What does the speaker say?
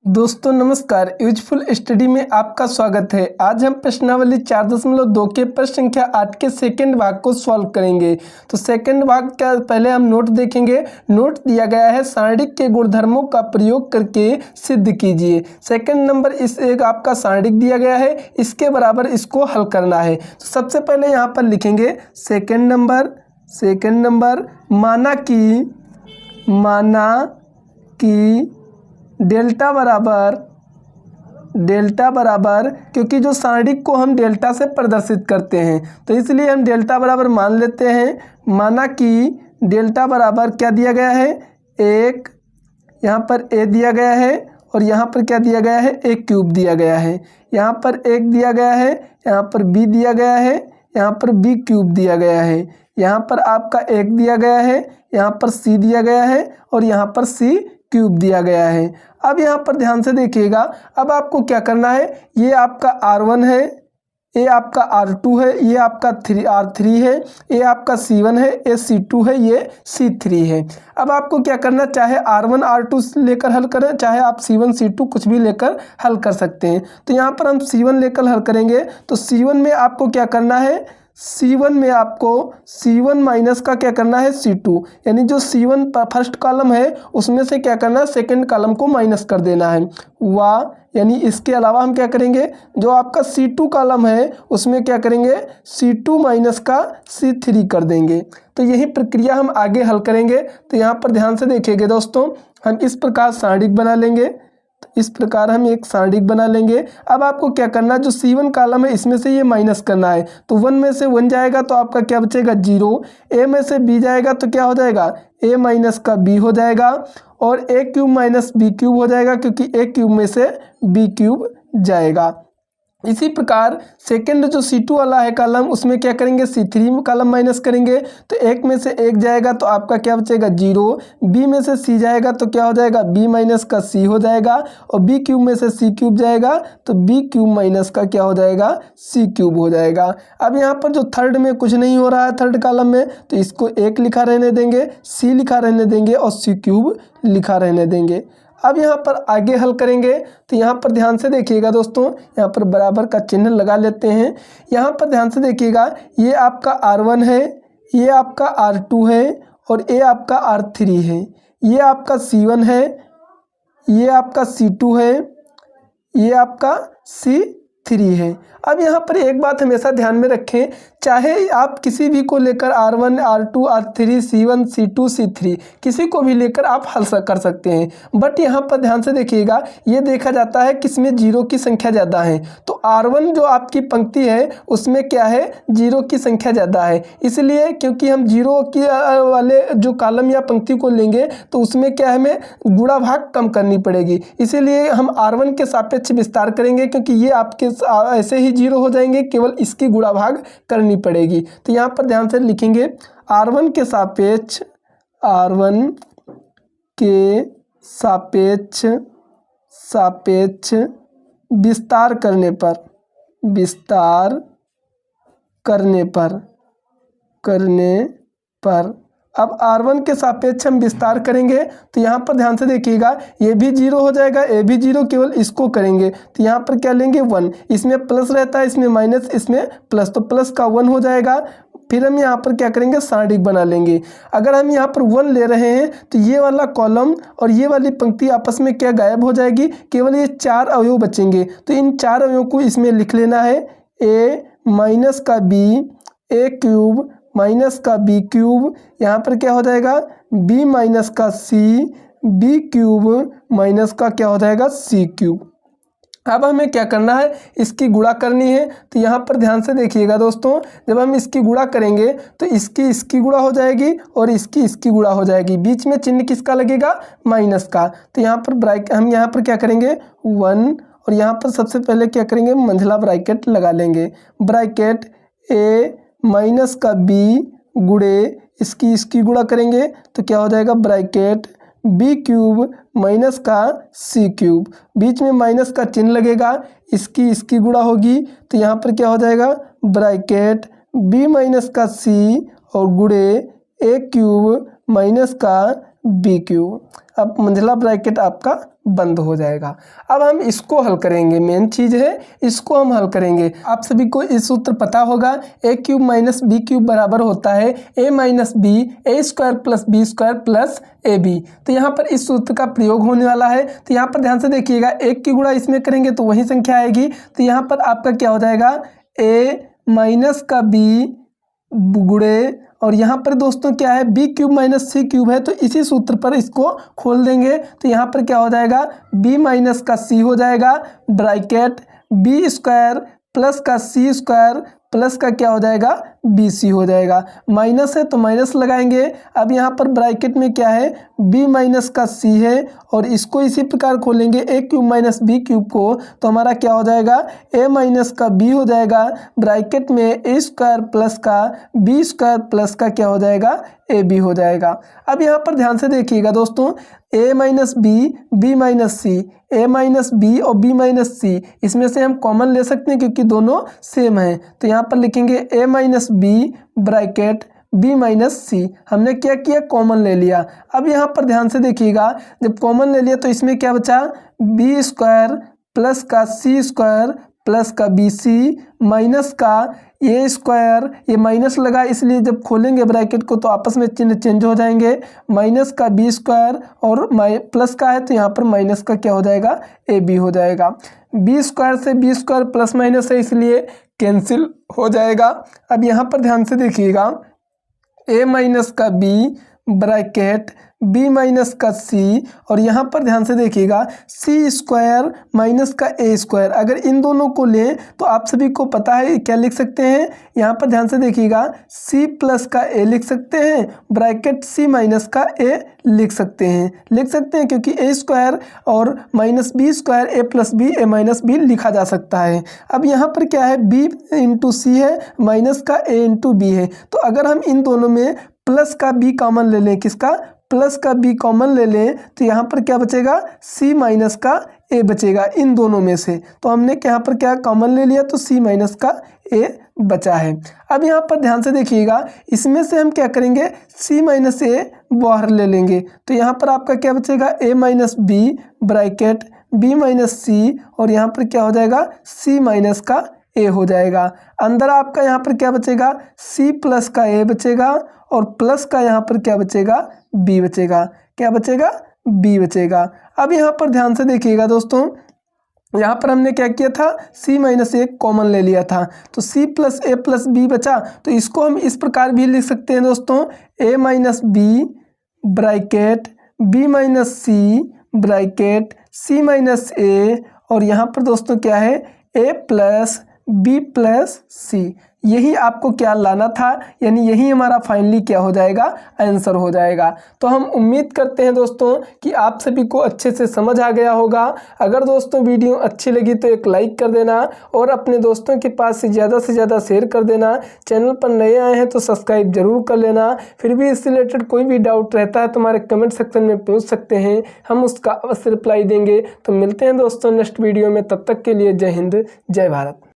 दोस्तों नमस्कार, useful study में आपका स्वागत है। आज हम प्रश्नावली 4.2 के प्रश्न संख्या 8 के सेकंड भाग को सॉल्व करेंगे। तो सेकंड भाग का पहले हम नोट देखेंगे। नोट दिया गया है सारणिक के गुणधर्मों का प्रयोग करके सिद्ध कीजिए। सेकंड नंबर इस एक आपका सारणिक दिया गया है, इसके बराबर इसको हल करना है। तो सबसे पहले यहाँ पर लिखेंगे सेकंड नंबर माना कि डेल्टा बराबर क्योंकि जो सारणिक को हम डेल्टा से प्रदर्शित करते हैं तो इसलिए हम डेल्टा बराबर मान लेते हैं। माना कि डेल्टा बराबर क्या दिया गया है, एक, यहाँ पर ए दिया गया है और यहाँ पर क्या दिया गया है, ए क्यूब दिया गया है। यहाँ पर एक दिया गया है, यहाँ पर बी दिया गया है, यहाँ पर बी क्यूब दिया गया है। यहाँ पर आपका एक दिया गया है, यहाँ पर सी दिया गया है और यहाँ पर सी क्यूब दिया गया है। अब यहाँ पर ध्यान से देखिएगा, अब आपको क्या करना है, ये आपका R1 है, ये आपका R2 है, ये आपका R3 है, ये आपका C1 है, ये C2 है, ये C3 है। अब आपको क्या करना, चाहे R1 R2 लेकर हल करें, चाहे आप C1 C2 कुछ भी लेकर हल कर सकते हैं। तो यहाँ पर हम C1 लेकर हल करेंगे तो C1 में आपको क्या करना है, C1 में आपको C1 माइनस का क्या करना है, C2, यानी जो C1 फर्स्ट कॉलम है उसमें से क्या करना है, सेकंड कॉलम को माइनस कर देना है। वाह, यानी इसके अलावा हम क्या करेंगे, जो आपका C2 कॉलम है उसमें क्या करेंगे, C2 माइनस का C3 कर देंगे। तो यही प्रक्रिया हम आगे हल करेंगे। तो यहाँ पर ध्यान से देखिएगा दोस्तों, हम इस प्रकार सारणिक बना लेंगे। तो इस प्रकार हम एक सारणिक बना लेंगे। अब आपको क्या करना है, जो C1 कॉलम है इसमें से ये माइनस करना है। तो 1 में से 1 जाएगा तो आपका क्या बचेगा, 0। ए में से बी जाएगा तो क्या हो जाएगा, ए माइनस का बी हो जाएगा और ए क्यूब माइनस बी क्यूब हो जाएगा क्योंकि ए क्यूब में से बी क्यूब जाएगा। इसी प्रकार सेकंड जो C2 वाला है कॉलम उसमें क्या करेंगे, C3 कॉलम माइनस करेंगे। तो एक में से एक जाएगा तो आपका क्या बचेगा, 0। बी में से C जाएगा तो क्या हो जाएगा, B माइनस का C हो जाएगा और बी क्यूब में से C क्यूब जाएगा तो बी क्यूब माइनस का क्या हो जाएगा, C क्यूब हो जाएगा। अब यहाँ पर जो थर्ड में कुछ नहीं हो रहा है थर्ड कॉलम में, तो इसको 1 लिखा रहने देंगे, C लिखा रहने देंगे और C क्यूब लिखा रहने देंगे। अब यहाँ पर आगे हल करेंगे। तो यहाँ पर ध्यान से देखिएगा दोस्तों, यहाँ पर बराबर का चिन्ह लगा लेते हैं। यहाँ पर ध्यान से देखिएगा, ये आपका R1 है, ये आपका R2 है और ये आपका R3 है। ये आपका C1 है, ये आपका C2 है, ये आपका C3 है। अब यहाँ पर एक बात हमेशा ध्यान में रखें, चाहे आप किसी भी को लेकर R1 R2 R3 C1 C2 C3 किसी को भी लेकर आप हल कर सकते हैं। बट यहाँ पर ध्यान से देखिएगा, ये देखा जाता है किसमें 0 की संख्या ज़्यादा है। तो R1 जो आपकी पंक्ति है उसमें क्या है, 0 की संख्या ज़्यादा है। इसलिए क्योंकि हम 0 की वाले जो कॉलम या पंक्ति को लेंगे तो उसमें क्या है, हमें गुणा भाग कम करनी पड़ेगी। इसीलिए हम R1 के सापेक्ष विस्तार करेंगे क्योंकि ये आपके ऐसे ही 0 हो जाएंगे, केवल इसकी गुणा भाग करनी पड़ेगी। तो यहाँ पर ध्यान से लिखेंगे, R1 के सापेक्ष विस्तार करने पर अब R1 के सापेक्ष हम विस्तार करेंगे तो यहाँ पर ध्यान से देखिएगा, ये भी 0 हो जाएगा, ये भी 0, केवल इसको करेंगे। तो यहाँ पर क्या लेंगे, 1, इसमें प्लस रहता है, इसमें माइनस, इसमें प्लस, तो प्लस का 1 हो जाएगा। फिर हम यहाँ पर क्या करेंगे, सारणिक बना लेंगे। अगर हम यहाँ पर 1 ले रहे हैं तो ये वाला कॉलम और ये वाली पंक्ति आपस में क्या गायब हो जाएगी, केवल ये 4 अवयव बचेंगे। तो इन 4 अवयवों को इसमें लिख लेना है, ए माइनस का बी, ए क्यूब माइनस का बी क्यूब, यहाँ पर क्या हो जाएगा, बी माइनस का सी, बी क्यूब माइनस का क्या हो जाएगा, सी क्यूब। अब हमें क्या करना है, इसकी गुणा करनी है। तो यहाँ पर ध्यान से देखिएगा दोस्तों, जब हम इसकी गुणा करेंगे तो इसकी गुणा हो जाएगी और इसकी गुणा हो जाएगी। बीच में चिन्ह किसका लगेगा, माइनस का। तो यहाँ पर हम यहाँ पर क्या करेंगे, 1 और यहाँ पर सबसे पहले क्या करेंगे, मंझला ब्रैकेट लगा लेंगे। ब्रैकेट ए माइनस का बी गुणे इसकी गुणा करेंगे तो क्या हो जाएगा, ब्रैकेट बी क्यूब माइनस का सी क्यूब, बीच में माइनस का चिन्ह लगेगा, इसकी गुणा होगी तो यहाँ पर क्या हो जाएगा, ब्रैकेट बी माइनस का सी और गुणे ए क्यूब माइनस का बी क्यूब। अब मंझला ब्रैकेट आपका बंद हो जाएगा। अब हम इसको हल करेंगे, मेन चीज़ है इसको हम हल करेंगे। आप सभी को इस सूत्र पता होगा, A cube minus B cube बराबर होता है A minus B A square plus B square plus A B. तो यहाँ पर इस सूत्र का प्रयोग होने वाला है। तो यहाँ पर ध्यान से देखिएगा, एक की गुणा इसमें करेंगे तो वही संख्या आएगी। तो यहाँ पर आपका क्या हो जाएगा, ए माइनस का बी गुणे, और यहाँ पर दोस्तों क्या है, बी क्यूब माइनस सी क्यूब है, तो इसी सूत्र पर इसको खोल देंगे। तो यहाँ पर क्या हो जाएगा, बी माइनस का सी हो जाएगा, ब्रैकेट बी स्क्वायर प्लस का सी स्क्वायर प्लस का क्या हो जाएगा, बी सी हो जाएगा। माइनस है तो माइनस लगाएंगे। अब यहाँ पर ब्रैकेट में क्या है, बी माइनस का सी है, और इसको इसी प्रकार खोलेंगे ए क्यूब माइनस बी क्यूब को, तो हमारा क्या हो जाएगा, ए माइनस का बी हो जाएगा, ब्रैकेट में ए स्क्वायर प्लस का बी स्क्वायर प्लस का क्या हो जाएगा, ए बी हो जाएगा। अब यहाँ पर ध्यान से देखिएगा दोस्तों, ए माइनस बी माइनस सी, ए माइनस बी और बी माइनस सी, इसमें से हम कॉमन ले सकते हैं क्योंकि दोनों सेम हैं। तो यहाँ पर लिखेंगे A minus B bracket B minus C, हमने क्या किया, कॉमन ले लिया। अब यहाँ पर ध्यान से देखिएगा, जब कॉमन ले लिया तो इसमें क्या बचा, बी स्क्वायर प्लस का सी स्क्वायर प्लस का बी सी माइनस का ए स्क्वायर, ये माइनस लगा इसलिए जब खोलेंगे ब्रैकेट को तो आपस में चिन्ह चेंज हो जाएंगे, माइनस का बी स्क्वायर और प्लस का है तो यहाँ पर माइनस का क्या हो जाएगा, ए बी हो जाएगा। बी स्क्वायर से बी स्क्वायर प्लस माइनस है इसलिए कैंसिल हो जाएगा। अब यहाँ पर ध्यान से देखिएगा, ए माइनस का बी ब्रैकेट बी माइनस का सी, और यहाँ पर ध्यान से देखिएगा सी स्क्वायर माइनस का ए स्क्वायर, अगर इन दोनों को लें तो आप सभी को पता है क्या लिख सकते हैं, यहाँ पर ध्यान से देखिएगा सी प्लस का ए लिख सकते हैं, ब्रैकेट सी माइनस का ए लिख सकते हैं क्योंकि ए स्क्वायर और माइनस बी स्क्वायर ए प्लस बी ए माइनस बी लिखा जा सकता है। अब यहाँ पर क्या है, बी इंटू सी है माइनस का ए इंटू बी है, तो अगर हम इन दोनों में प्लस का बी कॉमन ले लें, किसका, प्लस का बी कॉमन ले लें, तो यहाँ पर क्या बचेगा, सी माइनस का ए बचेगा इन दोनों में से। तो हमने यहाँ पर क्या कॉमन ले लिया तो सी माइनस का ए बचा है। अब यहाँ पर ध्यान से देखिएगा, इसमें से हम क्या करेंगे, सी माइनस ए बाहर ले लेंगे, तो यहाँ पर आपका क्या बचेगा, A minus B bracket B minus C, और यहाँ पर क्या हो जाएगा, सी माइनस का ए हो जाएगा। अंदर आपका यहाँ पर क्या बचेगा, सी प्लस का ए बचेगा, और प्लस का यहाँ पर क्या बचेगा, बी बचेगा, क्या बचेगा, बी बचेगा। अब यहाँ पर ध्यान से देखिएगा दोस्तों, यहाँ पर हमने क्या किया था, c माइनस ए कॉमन ले लिया था, तो c प्लस ए प्लस बी बचा, तो इसको हम इस प्रकार भी लिख सकते हैं दोस्तों, a minus B bracket B minus C bracket c minus A, और यहाँ पर दोस्तों क्या है, a plus B plus C. यही आपको क्या लाना था, यानी यही हमारा फाइनली क्या हो जाएगा, आंसर हो जाएगा। तो हम उम्मीद करते हैं दोस्तों कि आप सभी को अच्छे से समझ आ गया होगा। अगर दोस्तों वीडियो अच्छी लगी तो एक लाइक कर देना, और अपने दोस्तों के पास से ज़्यादा शेयर कर देना। चैनल पर नए आए हैं तो सब्सक्राइब जरूर कर लेना। फिर भी इससे रिलेटेड कोई भी डाउट रहता है तो हमारे कमेंट सेक्शन में पूछ सकते हैं, हम उसका अवश्य रिप्लाई देंगे। तो मिलते हैं दोस्तों नेक्स्ट वीडियो में, तब तक के लिए जय हिंद जय भारत।